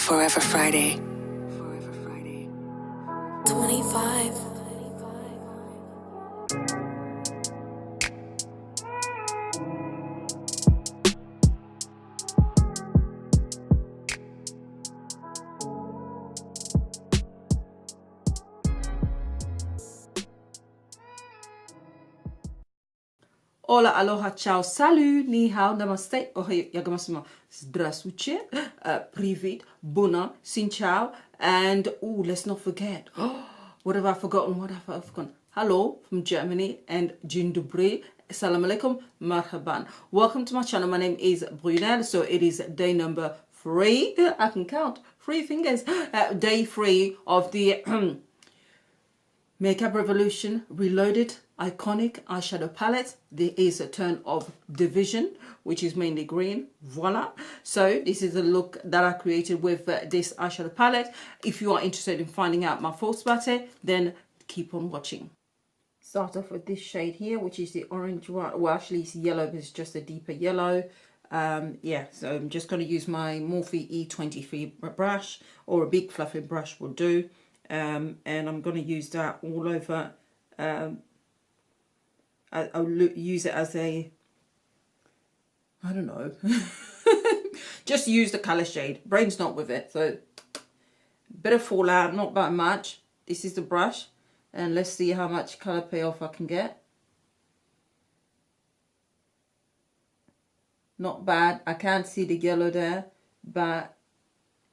Forever Friday. 25. Hola, aloha, ciao, salut, ni hao, namaste, ohayou, yagamasu, здравствуйте, привет, buna, xin chao, and, let's not forget, what have I forgotten, Hello from Germany, and Dzień dobry, assalamu alaikum, marhaban. Welcome to my channel. My name is Brunel, so it is day number 3, I can count, 3 fingers, day 3 of the Makeup Revolution Reloaded iconic eyeshadow palette. There is a turn of Division, which is mainly green. Voila. So this is the look that I created with this eyeshadow palette. If you are interested in finding out my thoughts about it, then keep on watching. Start off with this shade here, which is the orange one. Well, actually it's yellow, but it's just a deeper yellow. Yeah, so I'm just going to use my Morphe E23 brush, or a big fluffy brush will do. And I'm going to use that all over. I'll use it as a, I don't know, just use the colour shade. Brain's not with it, so bit of fallout, not that much. This is the brush, and let's see how much colour payoff I can get. Not bad. I can't see the yellow there, but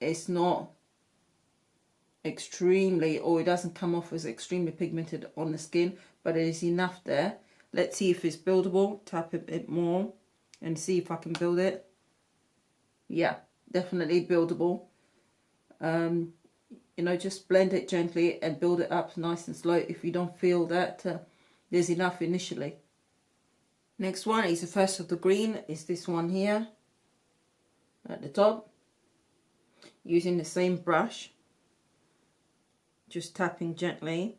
it's not extremely, or it doesn't come off as extremely pigmented on the skin, but it is enough there. Let's see if it's buildable. Tap a bit more and see if I can build it. Yeah, definitely buildable. You know, just blend it gently and build it up nice and slow if you don't feel that there's enough initially. Next one is the first of the green, is this one here at the top, using the same brush, just tapping gently.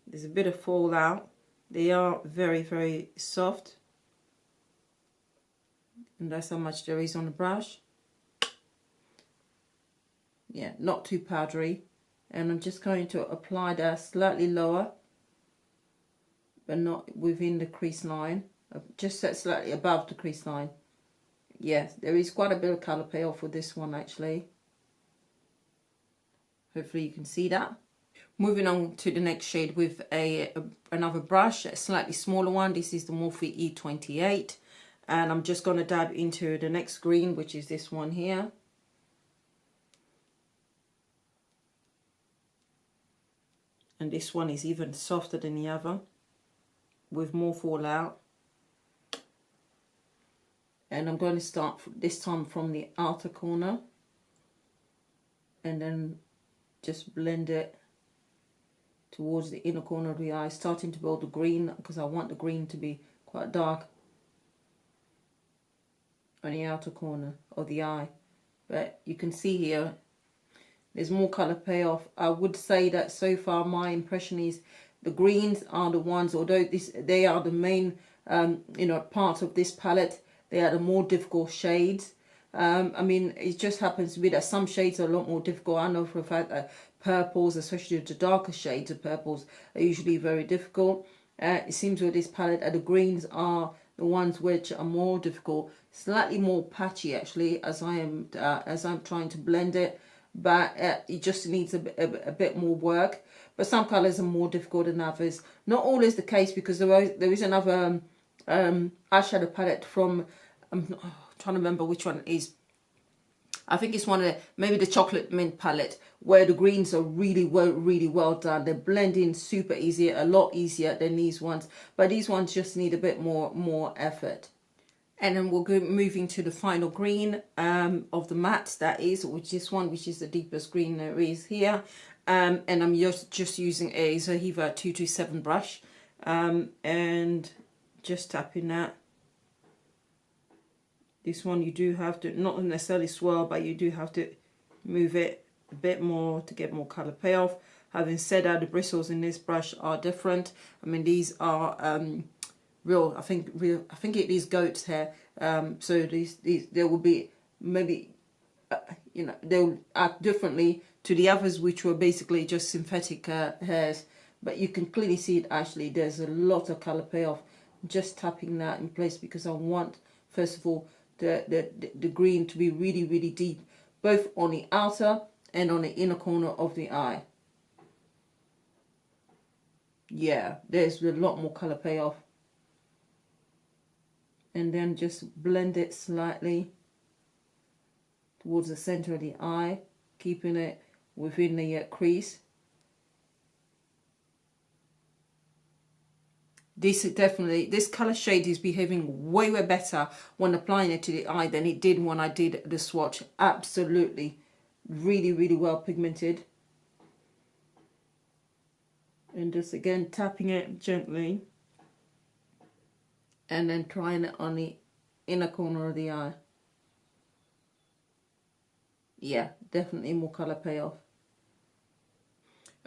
There's a bit of fallout. They are very, very soft, and that's how much there is on the brush. Yeah, not too powdery. And I'm just going to apply that slightly lower, but not within the crease line, just slightly above the crease line. Yes, there is quite a bit of colour payoff with this one actually. Hopefully you can see that. Moving on to the next shade with another brush, a slightly smaller one. This is the Morphe E28, and I'm just going to dab into the next green, which is this one here. And this one is even softer than the other, with more fallout. And I'm going to start this time from the outer corner, and then just blend it towards the inner corner of the eye, starting to build the green, because I want the green to be quite dark on the outer corner of the eye. But you can see here there's more colour payoff. I would say that so far my impression is the greens are the ones, although they are the main you know, part of this palette, they are the more difficult shades. I mean, it just happens to be that some shades are a lot more difficult. I know for a fact that purples, especially the darker shades of purples, are usually very difficult. It seems with this palette that the greens are the ones which are more difficult, slightly more patchy actually, as I'm trying to blend it. But it just needs a bit more work. But some colours are more difficult than others. Not always the case, because there is another eyeshadow palette from trying to remember which one it is. I think it's one of the, maybe the chocolate mint palette, where the greens are really well done. They blend in super easy, a lot easier than these ones, but these ones just need a bit more effort. And then we'll go moving to the final green of the matte, that is, which is one which is the deepest green there is here. And I'm just using a Zohiva 227 brush, and just tapping that. This one you do have to, not necessarily swirl, but you do have to move it a bit more to get more colour payoff. Having said that, the bristles in this brush are different. I mean, these are I think it is goat's hair. So these there will be maybe you know, they'll act differently to the others, which were basically just synthetic hairs. But you can clearly see it, actually there's a lot of color payoff. Just tapping that in place because I want, first of all, the green to be really, really deep, both on the outer and on the inner corner of the eye. Yeah, there's a lot more color payoff. And then just blend it slightly towards the center of the eye, keeping it within the crease. This is definitely, this color shade is behaving way better when applying it to the eye than it did when I did the swatch. Absolutely, really, really well pigmented. And just again tapping it gently, and then trying it on the inner corner of the eye. Yeah, definitely more color payoff.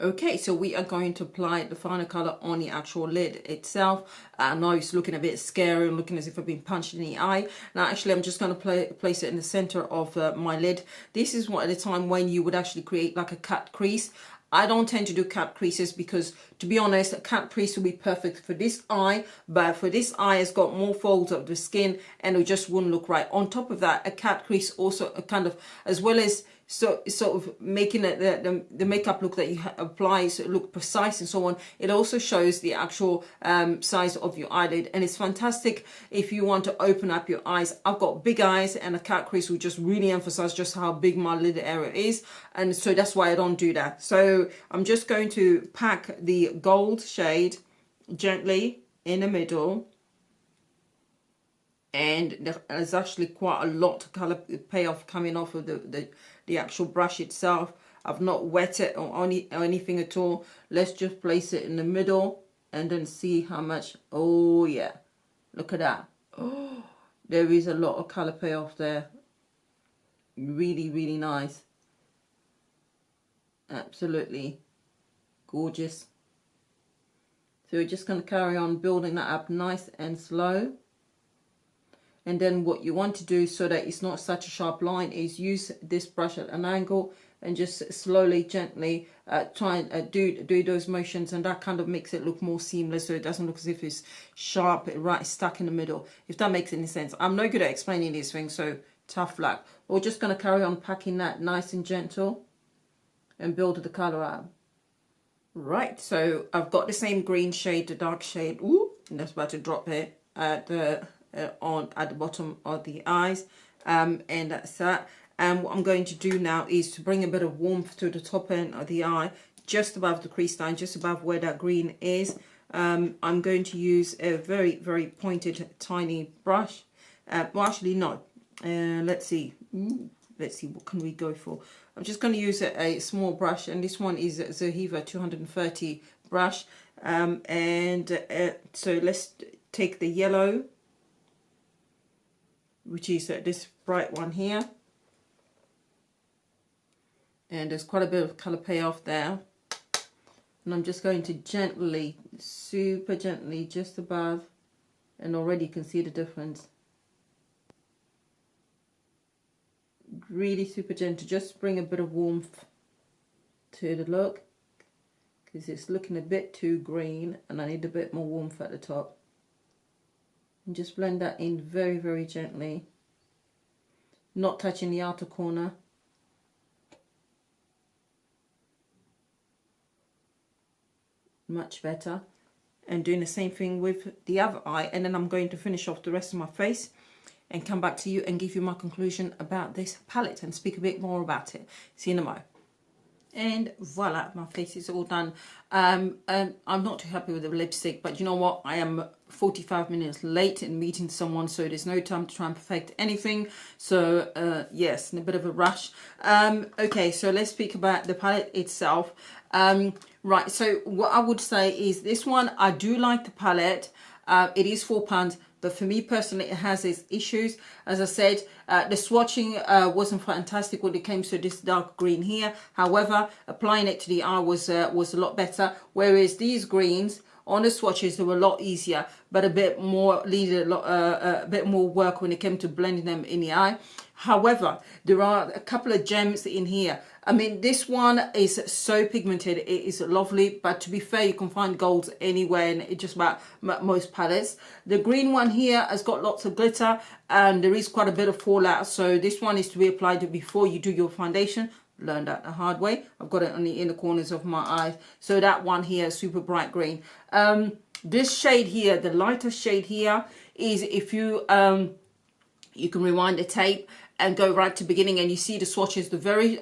Okay, so we are going to apply the final color on the actual lid itself. I know it's looking a bit scary and looking as if I've been punched in the eye. Now, actually, I'm just going to place it in the center of my lid. This is one at a time when you would actually create like a cut crease. I don't tend to do cut creases because, to be honest, a cut crease will be perfect for this eye, but for this eye, it's got more folds of the skin and it just wouldn't look right. On top of that, a cut crease also kind of, as well as sort of making it the makeup look that you apply so it look precise and so on, it also shows the actual size of your eyelid, and it's fantastic if you want to open up your eyes. I've got big eyes, and a cut crease will just really emphasize just how big my lid area is, and so that's why I don't do that. So I'm just going to pack the gold shade gently in the middle, and there's actually quite a lot of color payoff coming off of the actual brush itself. I've not wet it or anything at all. Let's just place it in the middle and then see how much. Oh yeah, look at that. Oh, there is a lot of color payoff there. Really, really nice. Absolutely gorgeous. So we're just going to carry on building that up nice and slow. And then what you want to do, so that it's not such a sharp line, is use this brush at an angle and just slowly, gently try and do those motions, and that kind of makes it look more seamless, so it doesn't look as if it's sharp, right, stuck in the middle, if that makes any sense. I'm no good at explaining these things, so tough luck. We're just going to carry on packing that nice and gentle and build the color out. Right, so I've got the same green shade, the dark shade, ooh, and that's about to drop it at the bottom of the eyes, and that's that. And what I'm going to do now is to bring a bit of warmth to the top end of the eye, just above the crease line, just above where that green is. I'm going to use a very, very pointed, tiny brush. Well, actually, no. Let's see. Let's see, what can we go for? I'm just going to use a small brush, and this one is a Zohiva 230 brush. So let's take the yellow, which is this bright one here, and there's quite a bit of color payoff there, and I'm just going to gently, super gently, just above, and already you can see the difference. Really super gentle, just bring a bit of warmth to the look, because it's looking a bit too green and I need a bit more warmth at the top. And just blend that in very, very gently, not touching the outer corner. Much better. And doing the same thing with the other eye, and then I'm going to finish off the rest of my face and come back to you and give you my conclusion about this palette and speak a bit more about it. See you in a moment. And voila, my face is all done. I'm not too happy with the lipstick, but you know what? I am 45 minutes late in meeting someone, so there's no time to try and perfect anything. So yes, in a bit of a rush. Okay, so let's speak about the palette itself. Right, so what I would say is this one, I do like the palette. It is £4. But for me personally, it has its issues. As I said, the swatching wasn't fantastic when it came to this dark green here. However, applying it to the eye was a lot better. Whereas these greens On the swatches, they were a lot easier, but a bit more needed a bit more work when it came to blending them in the eye. However, there are a couple of gems in here. I mean, this one is so pigmented, it is lovely, but to be fair, you can find golds anywhere in just about most palettes. The green one here has got lots of glitter, and there is quite a bit of fallout, so this one is to be applied before you do your foundation. Learned that the hard way. I've got it on the inner corners of my eyes. So that one here is super bright green. This shade here, the lighter shade here, is if you you can rewind the tape and go right to the beginning, and you see the swatches. The very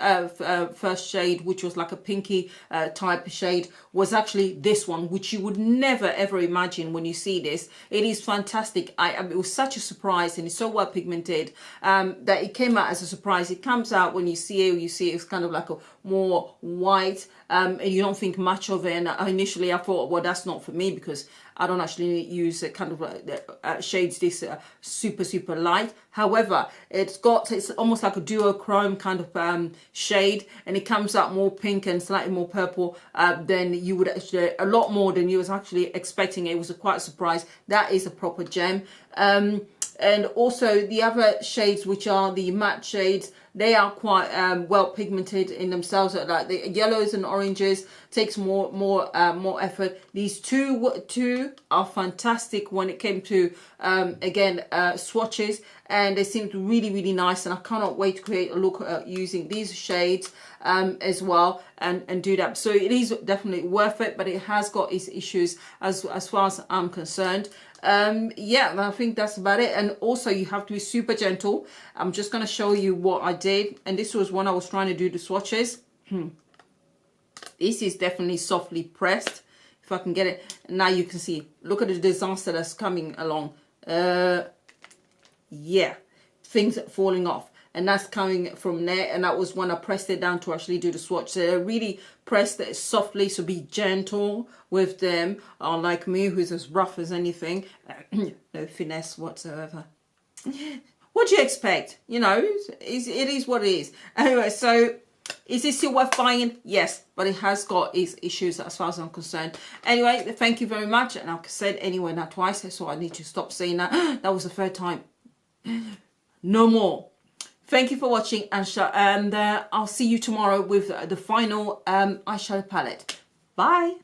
first shade, which was like a pinky type of shade, was actually this one, which you would never ever imagine when you see this. It is fantastic. It was such a surprise, and it's so well pigmented that it came out as a surprise. It comes out when you see it's kind of like a more white, and you don't think much of it. And initially I thought, well, that's not for me, because I don't actually use kind of shades this super light. However, it's almost like a duochrome kind of shade, and it comes out more pink and slightly more purple than you would actually, a lot more than you was actually expecting. It was quite a surprise. That is a proper gem. And also the other shades, which are the matte shades, they are quite well pigmented in themselves. Like the yellows and oranges takes more effort. These two are fantastic when it came to again swatches, and they seemed really nice, and I cannot wait to create a look using these shades as well, and do that. So it is definitely worth it, but it has got its issues as far as I'm concerned. Yeah, I think that's about it. And also, you have to be super gentle. I'm just going to show you what I did, and this was when I was trying to do the swatches. This is definitely softly pressed, if I can get it. Now you can see, look at the disaster that's coming along. Yeah, things falling off, and that's coming from there. And that was when I pressed it down to actually do the swatch. So I really pressed it softly, so be gentle with them, unlike me, who's as rough as anything. No finesse whatsoever. What do you expect? You know, it is what it is. Anyway, so is it still worth buying? Yes, but it has got its issues as far as I'm concerned. Anyway, thank you very much. And like I said, anyway, not twice, so I need to stop saying that. That was the third time. No more. Thank you for watching, and I'll see you tomorrow with the final eyeshadow palette. Bye.